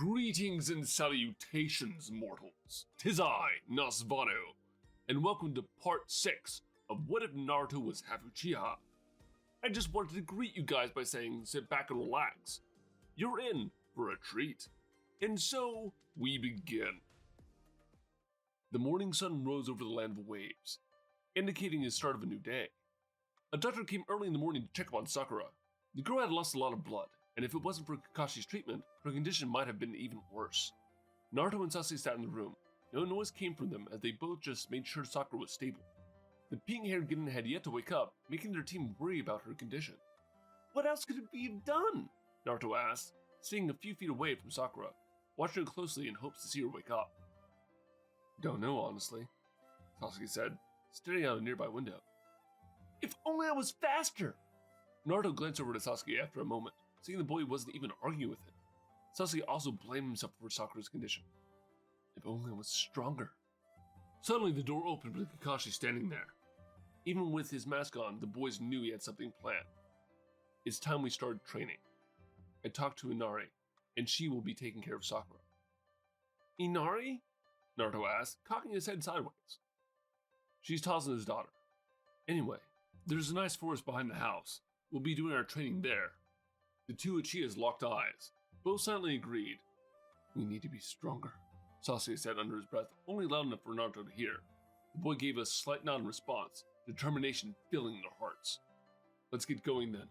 Greetings and salutations, mortals. 'Tis I, Naszvanu, and welcome to part 6 of What If Naruto Was Half Uchiha. I just wanted to greet you guys by saying sit back and relax. You're in for a treat. And so, we begin. The morning sun rose over the land of waves, indicating the start of a new day. A doctor came early in the morning to check up on Sakura. The girl had lost a lot of blood, and if it wasn't for Kakashi's treatment, her condition might have been even worse. Naruto and Sasuke sat in the room. No noise came from them as they both just made sure Sakura was stable. The pink-haired Genin had yet to wake up, making their team worry about her condition. What else could it be done? Naruto asked, sitting a few feet away from Sakura, watching her closely in hopes to see her wake up. Don't know, honestly, Sasuke said, staring out a nearby window. If only I was faster! Naruto glanced over to Sasuke after a moment, seeing the boy wasn't even arguing with him. Sasuke also blamed himself for Sakura's condition. If only I was stronger. Suddenly the door opened with Kakashi standing there. Even with his mask on, the boys knew he had something planned. It's time we started training. I talked to Inari, and she will be taking care of Sakura. Inari? Naruto asked, cocking his head sideways. She's Tasuna's daughter. Anyway, there's a nice forest behind the house. We'll be doing our training there. The two Uchihas locked eyes. Both silently agreed. We need to be stronger, Sasuke said under his breath, only loud enough for Naruto to hear. The boy gave a slight nod in response, determination filling their hearts. Let's get going then.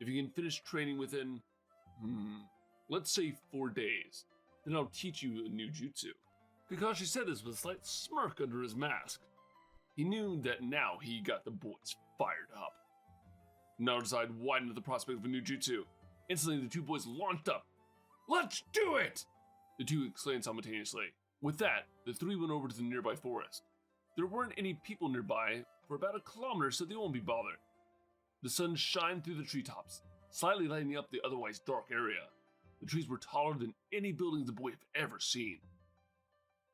If you can finish training within, let's say 4 days, then I'll teach you a new jutsu. Kakashi said this with a slight smirk under his mask. He knew that now he got the boys fired up. Naruto's eyes widened at the prospect of a new jutsu. Instantly, the two boys launched up. Let's do it! The two exclaimed simultaneously. With that, the three went over to the nearby forest. There weren't any people nearby for about a kilometer, so they won't be bothered. The sun shined through the treetops, slightly lighting up the otherwise dark area. The trees were taller than any building the boy had ever seen.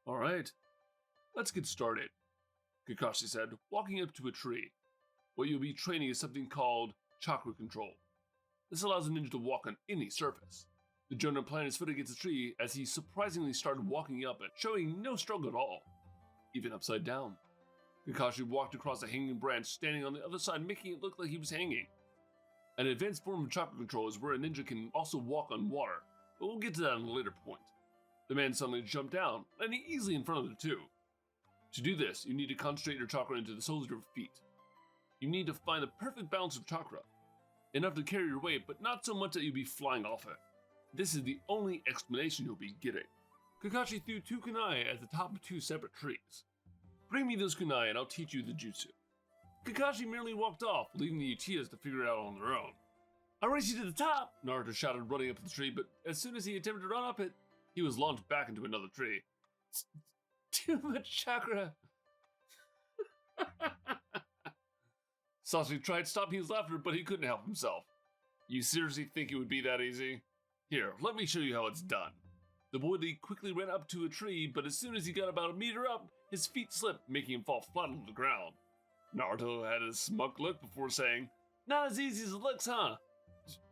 Alright, let's get started, Kakashi said, walking up to a tree. What you'll be training is something called Chakra control. This allows a ninja to walk on any surface. The Jonin planted his foot against the tree as he surprisingly started walking up it, showing no struggle at all, even upside down. Kakashi walked across a hanging branch, standing on the other side, making it look like he was hanging. An advanced form of chakra control is where a ninja can also walk on water, but we'll get to that at a later point. The man suddenly jumped down, landing easily in front of the two. To do this, you need to concentrate your chakra into the soles of your feet. You need to find the perfect balance of chakra, enough to carry your weight, but not so much that you'll be flying off it. This is the only explanation you'll be getting. Kakashi threw 2 kunai at the top of 2 separate trees. Bring me those kunai and I'll teach you the jutsu. Kakashi merely walked off, leaving the Uchihas to figure it out on their own. I'll race you to the top, Naruto shouted, running up the tree, but as soon as he attempted to run up it, he was launched back into another tree. Too much chakra. Sasuke tried stopping his laughter, but he couldn't help himself. You seriously think it would be that easy? Here, let me show you how it's done. The boy quickly ran up to a tree, but as soon as he got about a meter up, his feet slipped, making him fall flat on the ground. Naruto had a smug look before saying, Not as easy as it looks, huh?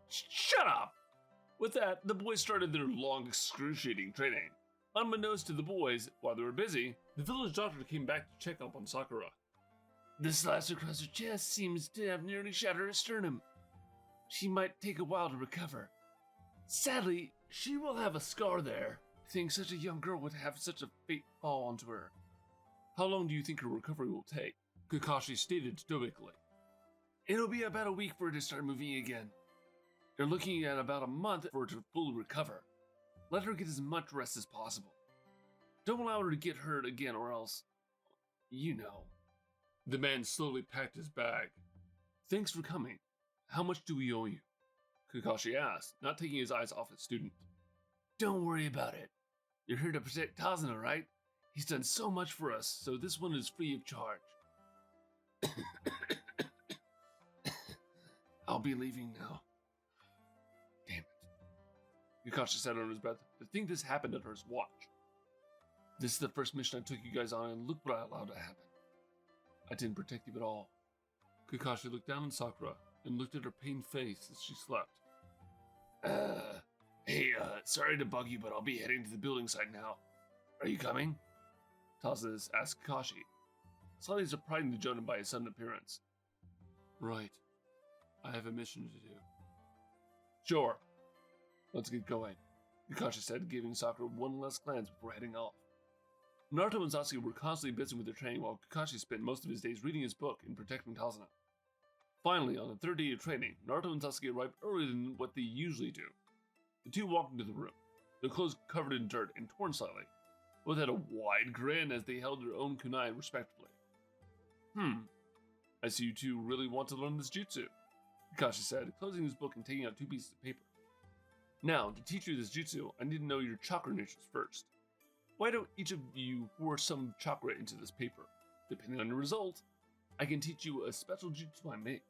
Shut up! With that, the boys started their long, excruciating training. Unbeknownst to the boys, while they were busy, the village doctor came back to check up on Sakura. The slice across her chest seems to have nearly shattered her sternum. She might take a while to recover. Sadly, she will have a scar there. I think such a young girl would have such a fate fall onto her. How long do you think her recovery will take? Kakashi stated stoically. It'll be about a week for her to start moving again. You're looking at about a month for her to fully recover. Let her get as much rest as possible. Don't allow her to get hurt again or else, you know. The man slowly packed his bag. Thanks for coming. How much do we owe you? Kakashi asked, not taking his eyes off his student. Don't worry about it. You're here to protect Tazuna, right? He's done so much for us, so this one is free of charge. I'll be leaving now. Damn it. Kakashi said under his breath, to think this happened under his watch. This is the first mission I took you guys on, and look what I allowed to happen. I didn't protect you at all. Kakashi looked down on Sakura and looked at her pained face as she slept. Hey, sorry to bug you, but I'll be heading to the building site now. Are you coming? Taza asked Kakashi, slightly surprised to Jonin by his sudden appearance. Right. I have a mission to do. Sure. Let's get going, Kakashi said, giving Sakura one last glance before heading off. Naruto and Sasuke were constantly busy with their training while Kakashi spent most of his days reading his book and protecting Tazuna. Finally, on the third day of training, Naruto and Sasuke arrived earlier than what they usually do. The two walked into the room, their clothes covered in dirt and torn slightly. Both had a wide grin as they held their own kunai respectively. I see you two really want to learn this jutsu, Kakashi said, closing his book and taking out 2 pieces of paper. Now, to teach you this jutsu, I need to know your chakra natures first. Why don't each of you pour some chakra into this paper? Depending on the result, I can teach you a special jutsu I made.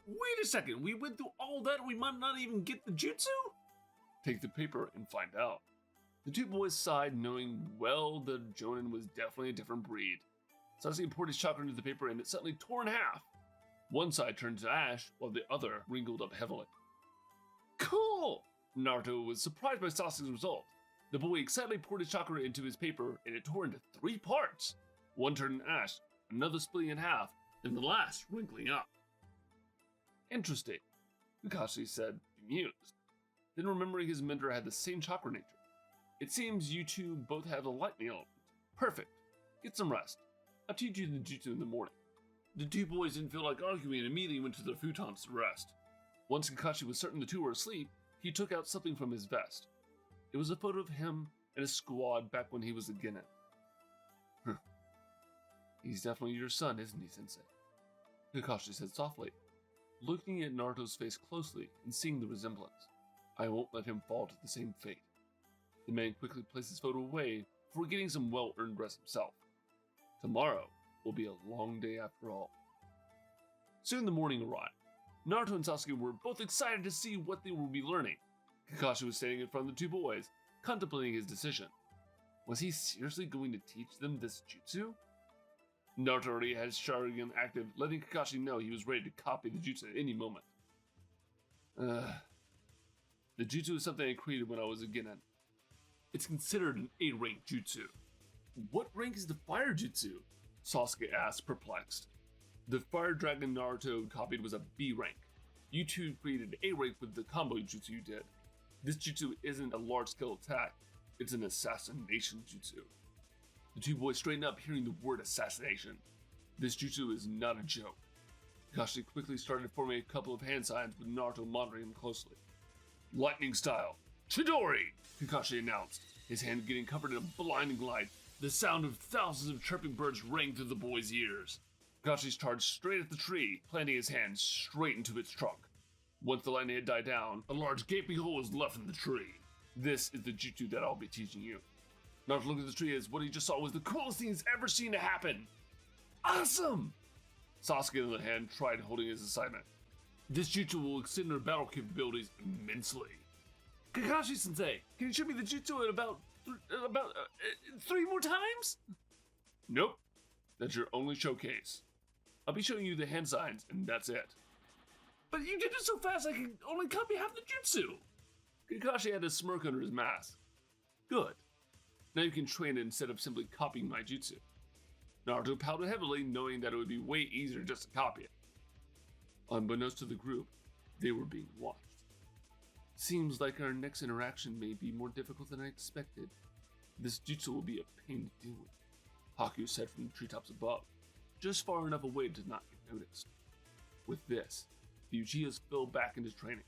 Wait a second, we went through all that and we might not even get the jutsu? Take the paper and find out. The two boys sighed, knowing well that Jonin was definitely a different breed. Sasuke poured his chakra into the paper and it suddenly tore in half. One side turned to ash, while the other wrinkled up heavily. Cool! Naruto was surprised by Sasuke's result. The boy excitedly poured his chakra into his paper and it tore into 3 parts. One turned to ash, another splitting in half, and the last wrinkling up. Interesting, Kakashi said, bemused. Then remembering his mentor had the same chakra nature. It seems you two both have a lightning element. Perfect. Get some rest. I'll teach you the jutsu in the morning. The two boys didn't feel like arguing and immediately went to their futons to rest. Once Kakashi was certain the two were asleep, he took out something from his vest. It was a photo of him and his squad back when he was a genin. He's definitely your son, isn't he, Sensei? Kakashi said softly, looking at Naruto's face closely and seeing the resemblance. I won't let him fall to the same fate. The man quickly placed his photo away before getting some well-earned rest himself. Tomorrow will be a long day after all. Soon the morning arrived. Naruto and Sasuke were both excited to see what they would be learning. Kakashi was standing in front of the two boys, contemplating his decision. Was he seriously going to teach them this jutsu? Naruto already had his Sharingan active, letting Kakashi know he was ready to copy the jutsu at any moment. The jutsu is something I created when I was a genin. It's considered an A-rank jutsu. What rank is the fire jutsu? Sasuke asked, perplexed. The fire dragon Naruto copied was a B rank. You two created A rank with the combo jutsu you did. This jutsu isn't a large-scale attack, it's an assassination jutsu. The two boys straightened up hearing the word assassination. This jutsu is not a joke. Kakashi quickly started forming a couple of hand signs with Naruto monitoring him closely. Lightning style, Chidori! Kakashi announced, his hand getting covered in a blinding light. The sound of thousands of chirping birds rang through the boy's ears. Kakashi charged straight at the tree, planting his hand straight into its trunk. Once the lightning had died down, a large gaping hole was left in the tree. This is the jutsu that I'll be teaching you. Naruto looked at the tree as what he just saw was the coolest thing he's ever seen to happen. Awesome! Sasuke, on the other hand, tried holding his assignment. This jutsu will extend their battle capabilities immensely. Kakashi-sensei, can you show me the jutsu in about 3 more times? Nope. That's your only showcase. I'll be showing you the hand signs, and that's it. But you did it so fast I can only copy half the jutsu. Kakashi had a smirk under his mask. Good. Now you can train it instead of simply copying my jutsu. Naruto pouted heavily, knowing that it would be way easier just to copy it. Unbeknownst to the group, they were being watched. Seems like our next interaction may be more difficult than I expected. This jutsu will be a pain to deal with, Haku said from the treetops above, just far enough away to not get noticed. With this, the Uchihas fell back into training.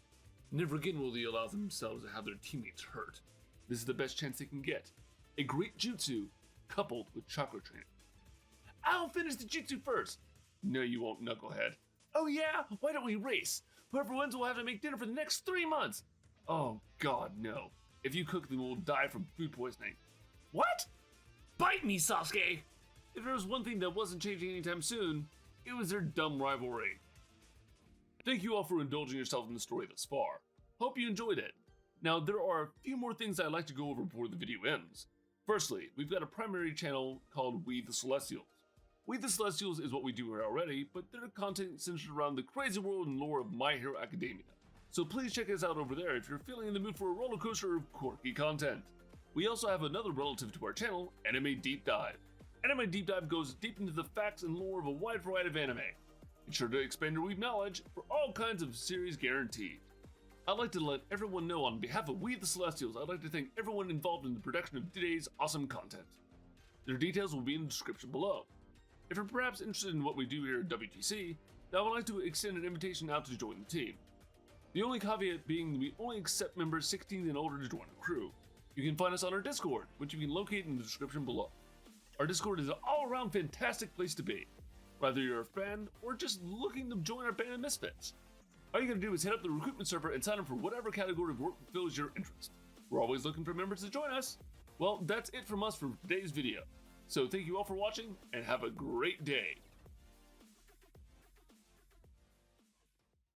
Never again will they allow themselves to have their teammates hurt. This is the best chance they can get. A great jutsu, coupled with chakra training. I'll finish the jutsu first! No, you won't, knucklehead. Oh yeah? Why don't we race? Whoever wins will have to make dinner for the next 3 months! Oh god, no. If you cook them, we'll die from food poisoning. What? Bite me, Sasuke! If there was one thing that wasn't changing anytime soon, it was their dumb rivalry. Thank you all for indulging yourself in the story thus far. Hope you enjoyed it. Now, there are a few more things I'd like to go over before the video ends. Firstly, we've got a primary channel called We the Celestials. We the Celestials is what we do here already, but their content centered around the crazy world and lore of My Hero Academia. so please check us out over there if you're feeling in the mood for a roller coaster of quirky content. We also have another relative to our channel, Anime Deep Dive. Anime Deep Dive goes deep into the facts and lore of a wide variety of anime. Be sure to expand your weeb knowledge for all kinds of series guaranteed. I'd like to let everyone know on behalf of We the Celestials, I'd like to thank everyone involved in the production of today's awesome content. Their details will be in the description below. If you're perhaps interested in what we do here at WTC, then I would like to extend an invitation out to join the team. The only caveat being that we only accept members 16 and older to join the crew. You can find us on our Discord, which you can locate in the description below. Our Discord is an all-around fantastic place to be, whether you're a fan or just looking to join our band of misfits. All you gotta do is hit up the recruitment server and sign up for whatever category of work fulfills your interest. We're always looking for members to join us. Well, that's it from us for today's video. So thank you all for watching and have a great day.